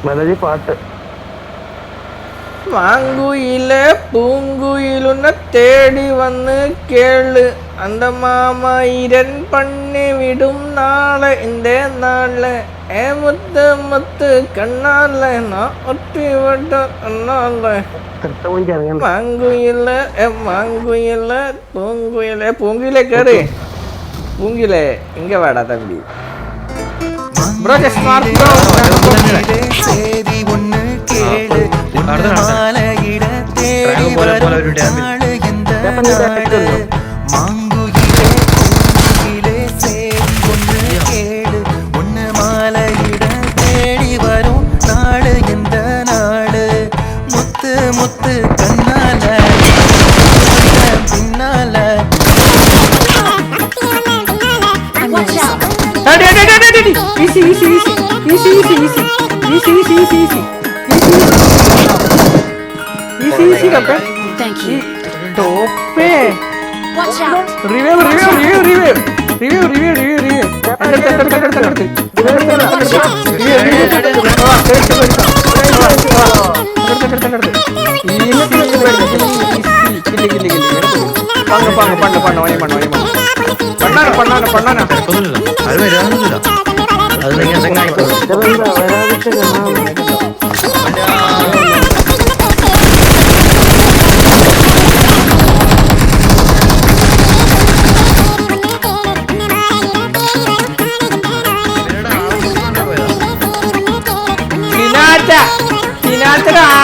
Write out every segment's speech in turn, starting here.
Melody പാട്ട്. മാങ്കുയിലെ പൂങ്കുയിലുന്നെ തേടി വന്ന് കേള് அந்த மாமாயிரன் பண்ணி விடும் நாளை இந்த நாள் முத்து முத்து கண்ணால நான் ஒட்டி விட்ட கண்ணால மாங்குயில மாங்குயில பூங்குயில பூங்குயில கேரு பூங்குயில இங்க வாடா தம்பி ப்ரோ ஜஸ்ட் மார்க் ப்ரோ சேதி ஒன்னு கேளு மாலையிட தேடி வரும் நாளு இந்த நாளு மாங்குயிலே பூங்குயிலே சேதி ஒன்னு கேளு ஒன்னு மாலையிட தேடி வரும் நாளு இந்த நாளு முத்து முத்து கண்ணால பின்னால easy easy easy easy easy easy easy easy easy easy easy easy kape Thank you. tope Watch out. revive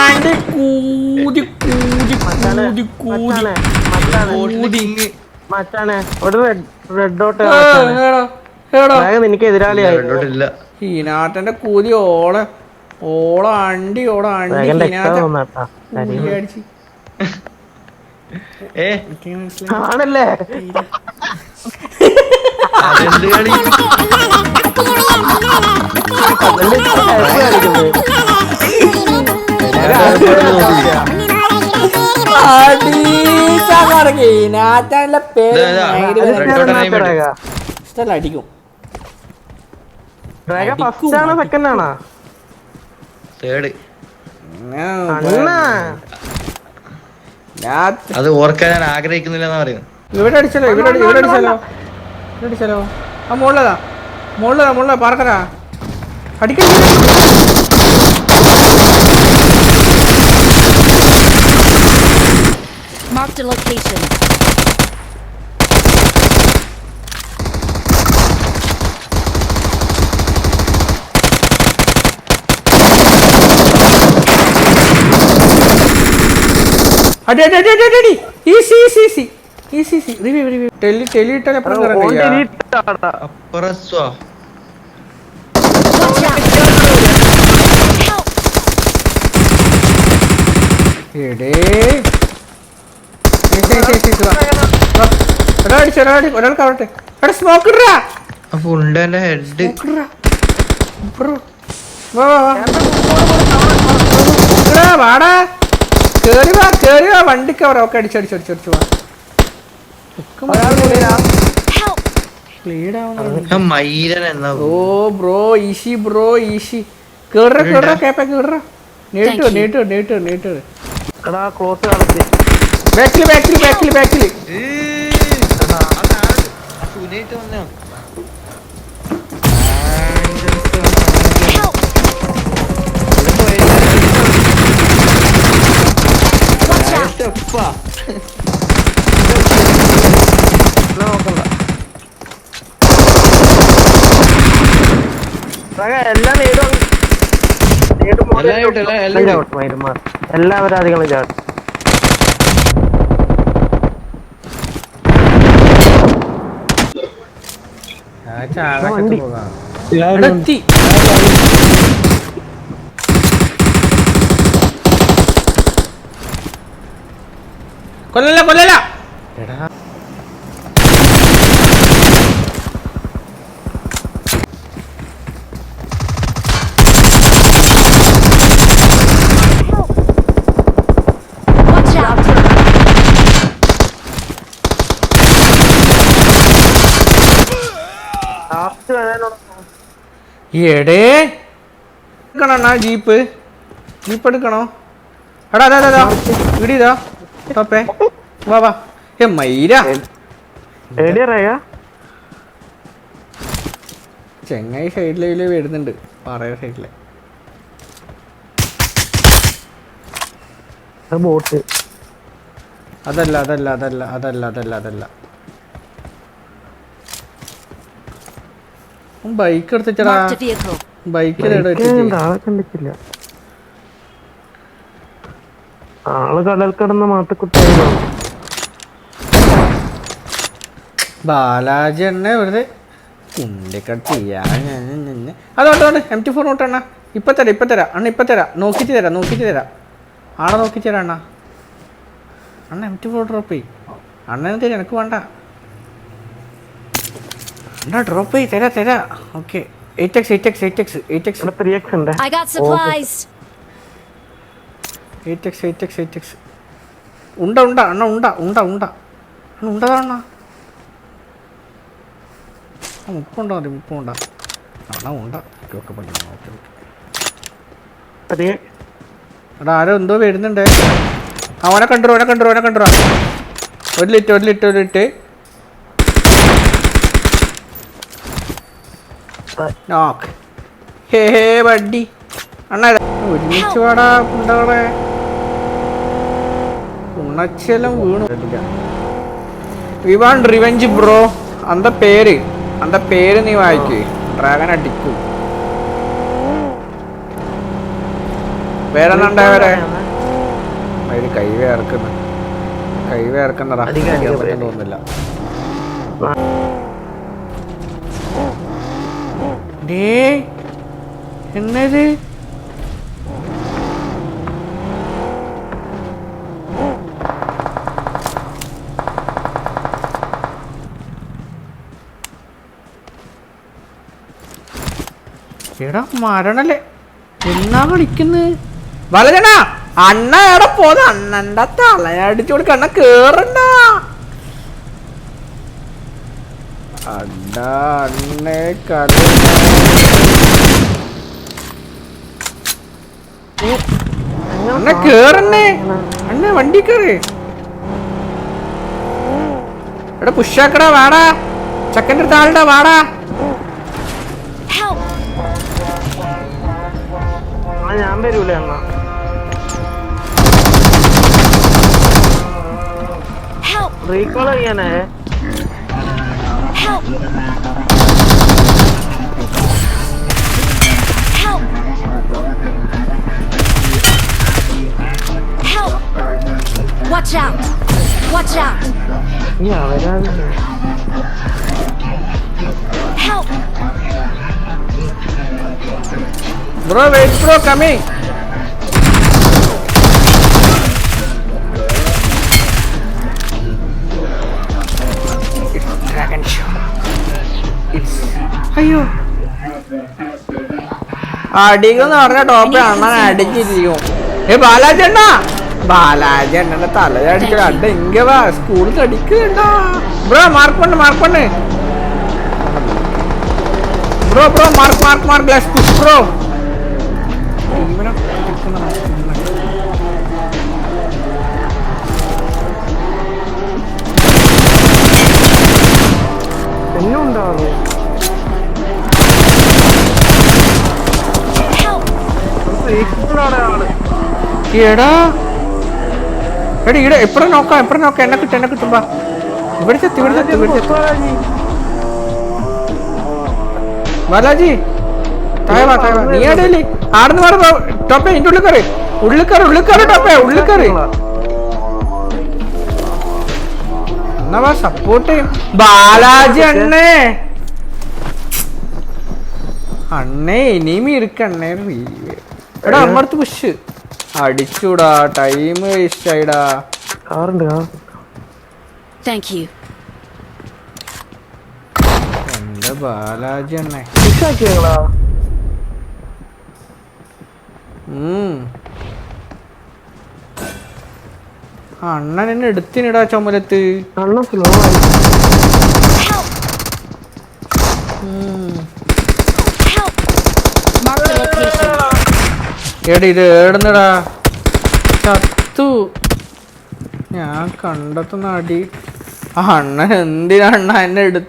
Andi കൂതി കൂതി കൂതി കൂതി മച്ചാനെ ഒരു റെഡ് ഡോട്ട് എനിക്ക് എതിരാളിയായി. ഹീനാട്ടന്റെ കൂതി ഓളെ അണ്ടി ആണല്ലേ അടിക്കും. അത് ഓർക്കാൻ ഞാൻ ആഗ്രഹിക്കുന്നില്ലെന്ന് പറയുന്നു. ഇവിടെ അടിച്ചാലോ ആ മുകളിലതാ പാർക്കറാ അടിക്കണ. Mark the location. അടി ഈസി റിവ്യൂ ടെലി ഇട്ടാൽ എപ്പോഴും ഒരാൾക്കാവട്ടെ സ്മോക്ക് വാടാ കേറി വാ വണ്ടിക്കവറ ഒക്കെ അടിച്ചടിച്ചു വാ. ഓ ബ്രോ ഈസി കേറ കേപ്പ കേറ നീട്ട് ബാക്കില് എല്ലാവരും അധികം ചാടും. കൊല്ലല്ല എടേ എടുക്കണ ജീപ്പ് എടുക്കണോ? എടാ അതാ ഇടിതാ ടോപ്പേ വാ വാ. മൈര ചെങ്ങായി സൈഡില് വരുന്നുണ്ട്, പറയ സൈഡില്. ബോട്ട് അതല്ല ബൈക്ക് എടുത്തിച്ചടാ. Marked a vehicle. ബൈക്ക് ആളെ കണ്ടിട്ടില്ല. ആള് കടൽ കിടന്ന മാത്തക്കുട്ടിയായിരുന്നു. ബാലാജി എന്നെ വെറുതെ കുണ്ടിക്കട്ട് ചെയ്യാ. അതോണ്ട് M24 നോട്ടണ്ണ. ഇപ്പൊ തരാം അണ്ണ, ഇപ്പൊ തരാം. നോക്കിട്ട് തരാം ആളെ നോക്കിട്ട് തരാം അണ്ണ. M24 ഡ്രോപ്പ് ചെയ് അണ്ണന് തരാം, എനിക്ക് വേണ്ട അണ്ണ. ഡ്രോപ്പ് ചെയ് തരാ. ഓക്കെ 8x 3x ഉണ്ട്. I got supplies. 8x ഉണ്ട അണ്ണ. ഉണ്ടതാ അണ്ണ. മുപ്പുണ്ടോ? അണ്ണ ഉണ്ട. ഓക്കെ പഠിക്കണം. എടാ ആരോ എന്തോ വരുന്നുണ്ട്. അവനെ കണ്ടോ. ഒരു ലിറ്റ് നോക്ക്. ഹേ വണ്ടി അണ്ണ ഒരുമിച്ച് വാടാ പുണ്ടകളെ. ഉണച്ചെല്ലാം വീണു. We want revenge bro. അന്ത പേര് നീ വായിക്ക്. ഡ്രാഗൺ അടിക്കും. വേറെന്നുണ്ടായവരെ കൈ വേർക്കുന്നതാ തോന്നുന്നില്ല. എന്നത് എടാ മരണല്ലേ എന്നാ കളിക്കുന്നത്? വലജനാ അണ്ണ എവിടെ പോന്ന? അണ്ണന്റെ തലയടിച്ചു കൊടുക്ക. അണ്ണ കേറണ്ട. അണ്ണേ കളി അണ്ണ കേറണ്ണേ. അണ്ണ വണ്ടി കേറ്. എടാ പുഷാക്കടാ. വാടാ ചക്കൻ്റെ അടുത്ത് ആളുടെ വാടാ. ഞാൻ വരൂലേ അണ്ണ. റീകോൾ ചെയ്യാനേ. Watch out! Help! Bro, wait, bro, coming. It's dragon shot. അയ്യോ അടിക്കെന്ന് പറഞ്ഞ ടോപ്പ് അണ്ണൻ അടിച്ചിരിക്കും. ബാലാജി അണ്ണന്റെ തല അടിച്ചു. അഡ ഇങ്ങ വാ സ്കൂളിൽ അടിക്കണ്ട. ബ്രോ മാർക്ക് പണ്ണ് bro mark glass push bro. എടാ ഇവിടെ എപ്പഴും നോക്കാം എന്നെ കിട്ടുമ്പോ ഇവിടെ ചെത്തി ബാലാജി താഴെ വാ. നീ എടയില്ലേ ആടുന്ന് മാറി ടോപ്പേ. ഇതിന്റെ ഉള്ളിൽ കയറി ടോപ്പേ. എന്നാ സപ്പോർട്ട് ചെയ്യും ബാലാജി അണ്ണേ ഇനിയും ഇരിക്കണ്ണേ. എടാ അമ്മടുത്ത് പുഷ് അടിച്ചൂടാ. ടൈം വേസ്റ്റ് ആയിടാ. Thank you. എന്റെ ബാലാജി അണ്ണേ. അണ്ണൻ എന്നെ എടുത്തിനിടാ ചുമലത്ത്. Mark the location. എടി ഇത് ഏടുന്നടാ ചത്തു. ഞാൻ കണ്ടെത്തുന്ന അടി. അണ്ണൻ എന്തിനാ അണ്ണ എന്നെ എടുത്ത്